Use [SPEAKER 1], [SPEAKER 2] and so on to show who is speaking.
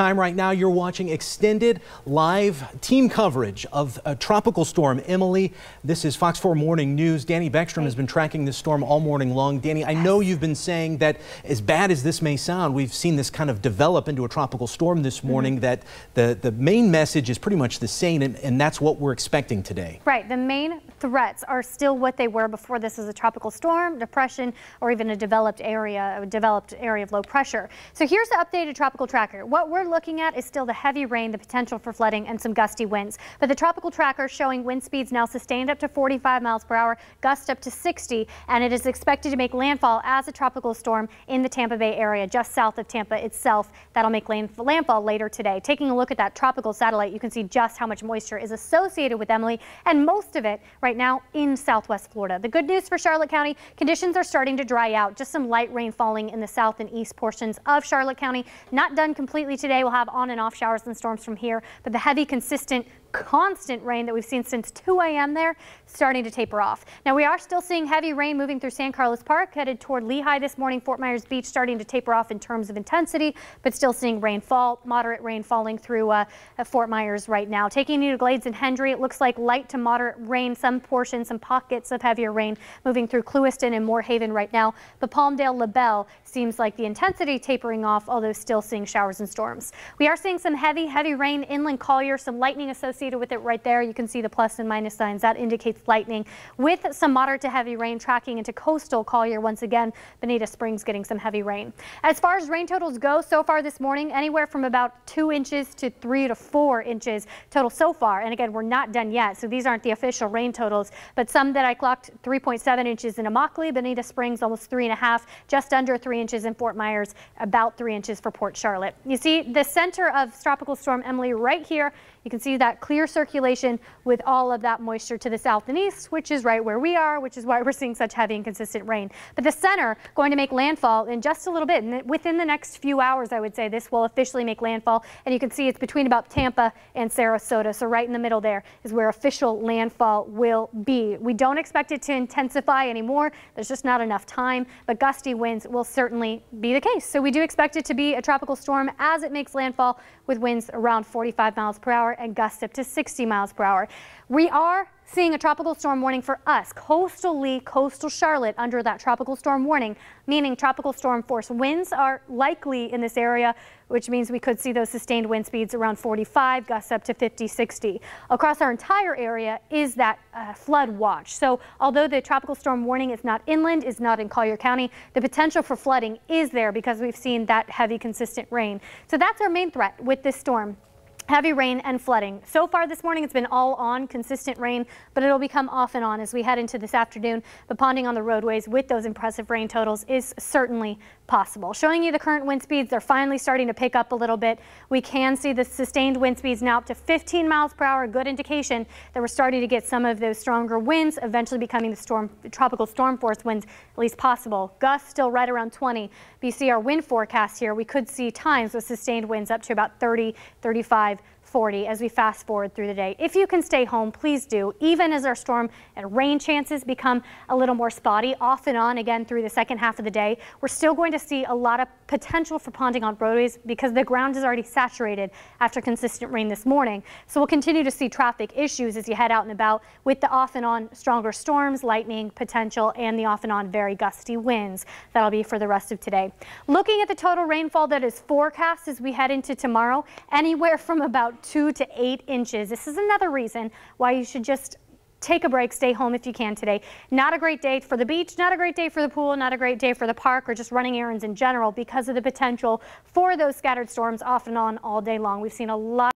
[SPEAKER 1] Time right now, you're watching extended live team coverage of a tropical storm Emily. This is Fox 4 Morning News. Danny Beckstrom has been tracking this storm all morning long. Danny, I know you've been saying that as bad as this may sound, we've seen this kind of develop into a tropical storm this morning, that the main message is pretty much the same, and that's what we're expecting today. Right.
[SPEAKER 2] The main threats are still what they were before this is a tropical storm, depression, or even a developed area of low pressure. So here's the updated tropical tracker. What we're looking at is still the heavy rain, the potential for flooding, and some gusty winds. But the tropical tracker showing wind speeds now sustained up to 45 miles per hour, gusts up to 60, and it is expected to make landfall as a tropical storm in the Tampa Bay area, just south of Tampa itself. That'll make landfall later today. Taking a look at that tropical satellite, you can see just how much moisture is associated with Emily, and most of it right now in southwest Florida. The good news for Charlotte County, conditions are starting to dry out. Just some light rain falling in the south and east portions of Charlotte County. Not done completely today. We'll have on and off showers and storms from here, but the heavy, consistent, constant rain that we've seen since 2 a.m. there starting to taper off. Now we are still seeing heavy rain moving through San Carlos Park, headed toward Lehigh this morning. Fort Myers Beach starting to taper off in terms of intensity, but still seeing rainfall, moderate rain falling through Fort Myers right now. Taking you to Glades and Hendry, it looks like light to moderate rain, some portions, some pockets of heavier rain moving through Clewiston and Moorhaven right now. But Palmdale, LaBelle seems like the intensity tapering off, although still seeing showers and storms. We are seeing some heavy rain inland Collier, some lightning associated with it right there. You can see the plus and minus signs. That indicates lightning, with some moderate to heavy rain tracking into coastal Collier once again. Bonita Springs getting some heavy rain. As far as rain totals go so far this morning, anywhere from about 2 inches to 3 to 4 inches total so far. And again, we're not done yet, so these aren't the official rain totals, but some that I clocked 3.7 inches in Immokalee, Bonita Springs almost 3.5, just under 3 inches in Fort Myers, about 3 inches for Port Charlotte. You see the center of Tropical Storm Emily right here. You can see that clear circulation with all of that moisture to the south and east, which is right where we are, which is why we're seeing such heavy and consistent rain. But the center going to make landfall in just a little bit, and within the next few hours, I would say this will officially make landfall. And you can see it's between about Tampa and Sarasota, so right in the middle there is where official landfall will be. We don't expect it to intensify anymore. There's just not enough time, but gusty winds will certainly be the case. So we do expect it to be a tropical storm as it makes landfall, with winds around 45 miles per hour and gusts up to 60 miles per hour. We are seeing a tropical storm warning for us, coastal Lee, coastal Charlotte, under that tropical storm warning, meaning tropical storm force winds are likely in this area, which means we could see those sustained wind speeds around 45, gusts up to 50, 60. Across our entire area is that flood watch. So although the tropical storm warning is not inland, is not in Collier County, the potential for flooding is there because we've seen that heavy, consistent rain. So that's our main threat with this storm. Heavy rain and flooding. So far this morning it's been all on, consistent rain, but it'll become off and on as we head into this afternoon. But ponding on the roadways with those impressive rain totals is certainly possible. Showing you the current wind speeds, they're finally starting to pick up a little bit. We can see the sustained wind speeds now up to 15 miles per hour, a good indication that we're starting to get some of those stronger winds, eventually becoming the tropical storm force winds, at least possible. Gusts still right around 20. But you see our wind forecast here, we could see times with sustained winds up to about 30, 35, 40 as we fast forward through the day. If you can stay home, please do, even as our storm and rain chances become a little more spotty off and on again through the second half of the day. We're still going to see a lot of potential for ponding on roadways because the ground is already saturated after consistent rain this morning. So we'll continue to see traffic issues as you head out and about with the off and on stronger storms, lightning potential, and the off and on very gusty winds. That'll be for the rest of today. Looking at the total rainfall that is forecast as we head into tomorrow, anywhere from about 2 to 8 inches. This is another reason why you should just take a break, stay home if you can today. Not a great day for the beach, not a great day for the pool, not a great day for the park or just running errands in general because of the potential for those scattered storms off and on all day long. We've seen a lot